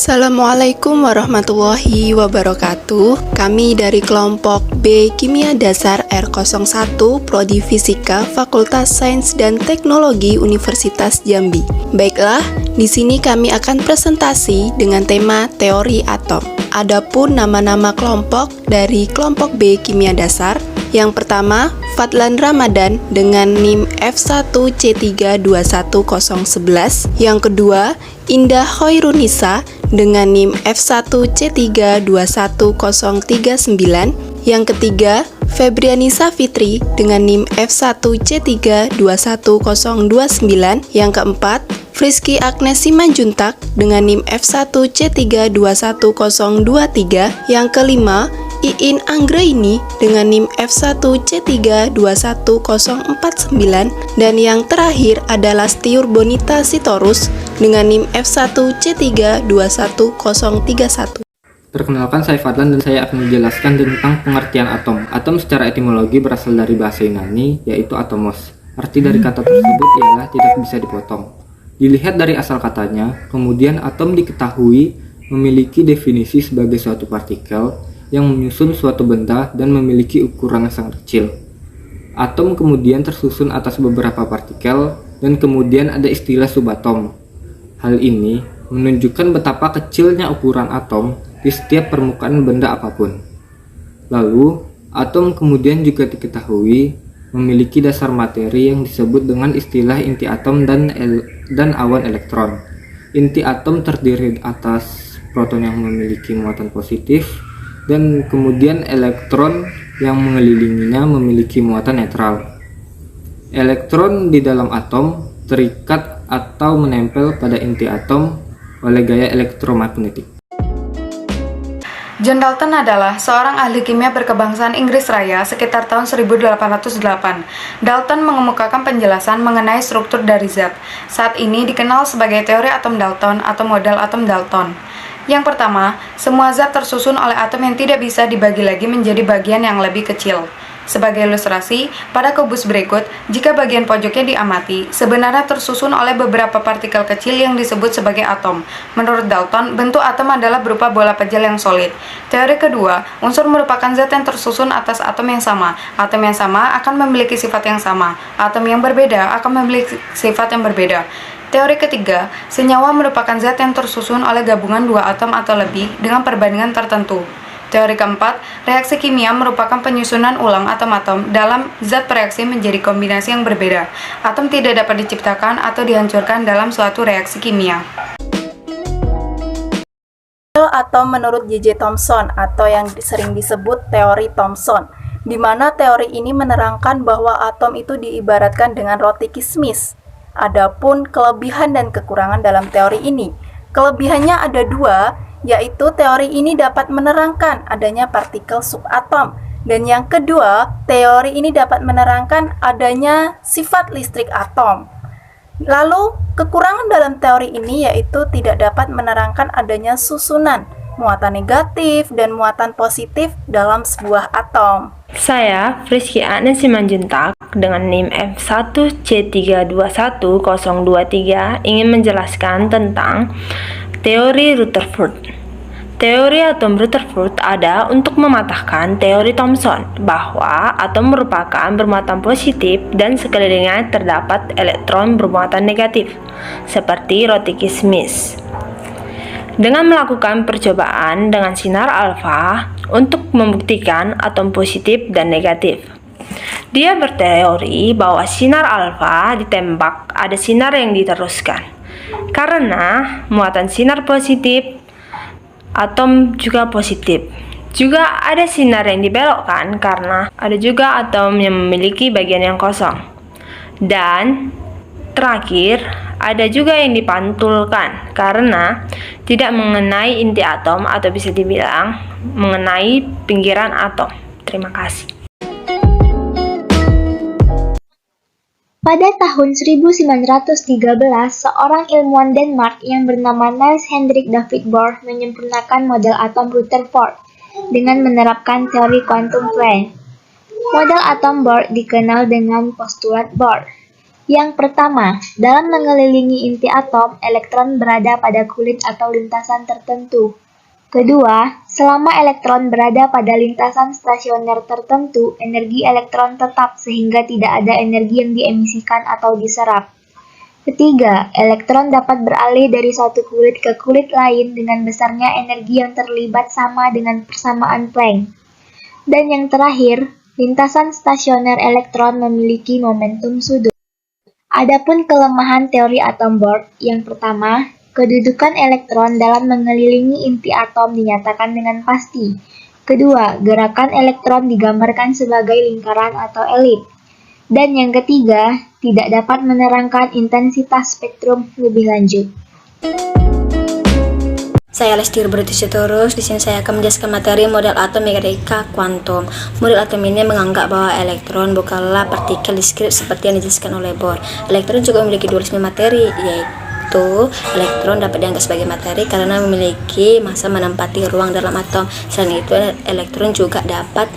Assalamualaikum warahmatullahi wabarakatuh. Kami dari kelompok B Kimia Dasar R01 Prodi Fisika Fakultas Sains dan Teknologi Universitas Jambi. Baiklah, di sini kami akan presentasi dengan tema teori atom. Adapun nama-nama kelompok dari kelompok B Kimia Dasar, yang pertama, Fadlan Ramadan dengan NIM F1C321011. Yang kedua, Indah Khairunisa dengan NIM F1C321039. Yang ketiga, Febrianisa Fitri dengan NIM F1C321029. Yang keempat, Friski Agnes Simanjuntak dengan NIM F1C321023. Yang kelima, Iin Anggraini dengan NIM F1C321049, dan yang terakhir adalah Stiur Bonita Sitorus dengan NIM F1C321031. Perkenalkan, saya Fadlan dan saya akan menjelaskan tentang pengertian atom. Atom secara etimologi berasal dari bahasa Yunani, yaitu atomos. Arti dari kata tersebut ialah tidak bisa dipotong. Dilihat dari asal katanya, kemudian atom diketahui memiliki definisi sebagai suatu partikel yang menyusun suatu benda dan memiliki ukuran yang sangat kecil. Atom kemudian tersusun atas beberapa partikel dan kemudian ada istilah subatom. Hal ini menunjukkan betapa kecilnya ukuran atom di setiap permukaan benda apapun. Lalu, atom kemudian juga diketahui memiliki dasar materi yang disebut dengan istilah inti atom dan awan elektron. Inti atom terdiri atas proton yang memiliki muatan positif, dan kemudian elektron yang mengelilinginya memiliki muatan netral. Elektron di dalam atom terikat atau menempel pada inti atom oleh gaya elektromagnetik. John Dalton adalah seorang ahli kimia berkebangsaan Inggris Raya sekitar tahun 1808. Dalton mengemukakan penjelasan mengenai struktur dari zat. Saat ini dikenal sebagai teori atom Dalton atau model atom Dalton. Yang pertama, semua zat tersusun oleh atom yang tidak bisa dibagi lagi menjadi bagian yang lebih kecil. Sebagai ilustrasi, pada kubus berikut, jika bagian pojoknya diamati, sebenarnya tersusun oleh beberapa partikel kecil yang disebut sebagai atom. Menurut Dalton, bentuk atom adalah berupa bola pejal yang solid. Teori kedua, unsur merupakan zat yang tersusun atas atom yang sama. Atom yang sama akan memiliki sifat yang sama. Atom yang berbeda akan memiliki sifat yang berbeda. Teori ketiga, senyawa merupakan zat yang tersusun oleh gabungan dua atom atau lebih dengan perbandingan tertentu. Teori keempat, reaksi kimia merupakan penyusunan ulang atom-atom dalam zat bereaksi menjadi kombinasi yang berbeda. Atom tidak dapat diciptakan atau dihancurkan dalam suatu reaksi kimia. Atom menurut J.J. Thomson atau yang sering disebut teori Thomson, di mana teori ini menerangkan bahwa atom itu diibaratkan dengan roti kismis. Adapun kelebihan dan kekurangan dalam teori ini, kelebihannya ada dua, yaitu teori ini dapat menerangkan adanya partikel subatom, dan yang kedua, teori ini dapat menerangkan adanya sifat listrik atom. Lalu, kekurangan dalam teori ini yaitu tidak dapat menerangkan adanya susunan, muatan negatif dan muatan positif dalam sebuah atom. Saya, Friski Agnes Simanjuntak, dengan NIM F1C321023 ingin menjelaskan tentang teori Rutherford. Teori atom Rutherford ada untuk mematahkan teori Thomson bahwa atom merupakan bermuatan positif dan sekelilingnya terdapat elektron bermuatan negatif, seperti roti kismis. Dengan melakukan percobaan dengan sinar alfa untuk membuktikan atom positif dan negatif. Dia berteori bahwa sinar alfa ditembak ada sinar yang diteruskan. Karena muatan sinar positif, atom juga positif. Juga ada sinar yang dibelokkan karena ada juga atom yang memiliki bagian yang kosong. Dan terakhir, ada juga yang dipantulkan karena tidak mengenai inti atom atau bisa dibilang mengenai pinggiran atom. Terima kasih. Pada tahun 1913, seorang ilmuwan Denmark yang bernama Niels Henrik David Bohr menyempurnakan model atom Rutherford dengan menerapkan teori quantum Planck. Model atom Bohr dikenal dengan postulat Bohr, Yang pertama, dalam mengelilingi inti atom, elektron berada pada kulit atau lintasan tertentu. Kedua, selama elektron berada pada lintasan stasioner tertentu, energi elektron tetap sehingga tidak ada energi yang diemisikan atau diserap. Ketiga, elektron dapat beralih dari satu kulit ke kulit lain dengan besarnya energi yang terlibat sama dengan persamaan Planck. Dan yang terakhir, lintasan stasioner elektron memiliki momentum sudut. Adapun kelemahan teori atom Bohr, yang pertama, kedudukan elektron dalam mengelilingi inti atom dinyatakan dengan pasti. Kedua, gerakan elektron digambarkan sebagai lingkaran atau elip. Dan yang ketiga, tidak dapat menerangkan intensitas spektrum lebih lanjut. Saya Lesti Sitorus. Di sini saya akan menjelaskan materi model atom mekanika kuantum. Model atom ini menganggap bahwa elektron bukanlah partikel diskrit seperti yang dijelaskan oleh Bohr. Elektron juga memiliki dualisme materi, yaitu elektron dapat dianggap sebagai materi karena memiliki massa menempati ruang dalam atom. Selain itu, elektron juga dapat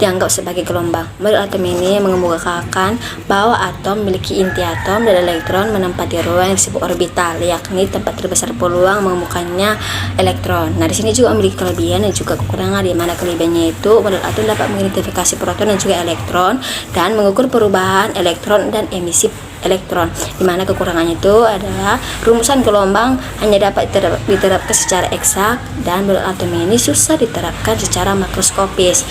dianggap sebagai gelombang. Model atom ini mengemukakan bahwa atom memiliki inti atom dan elektron menempati ruang yang disebut orbital, yakni tempat terbesar peluang menemukannya elektron. Nah, di sini juga memiliki kelebihan dan juga kekurangan, di mana kelebihannya itu model atom dapat mengidentifikasi proton dan juga elektron dan mengukur perubahan elektron dan emisi elektron. Di mana kekurangannya itu adalah rumusan gelombang hanya dapat diterapkan secara eksak dan model atom ini susah diterapkan secara makroskopis.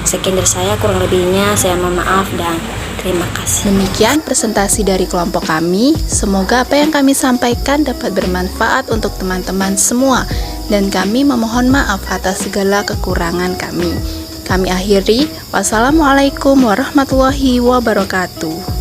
Sekian dari saya, kurang lebihnya saya mohon maaf dan terima kasih. Demikian presentasi dari kelompok kami. Semoga apa yang kami sampaikan dapat bermanfaat untuk teman-teman semua. Dan kami memohon maaf atas segala kekurangan kami. Kami akhiri. Wassalamualaikum warahmatullahi wabarakatuh.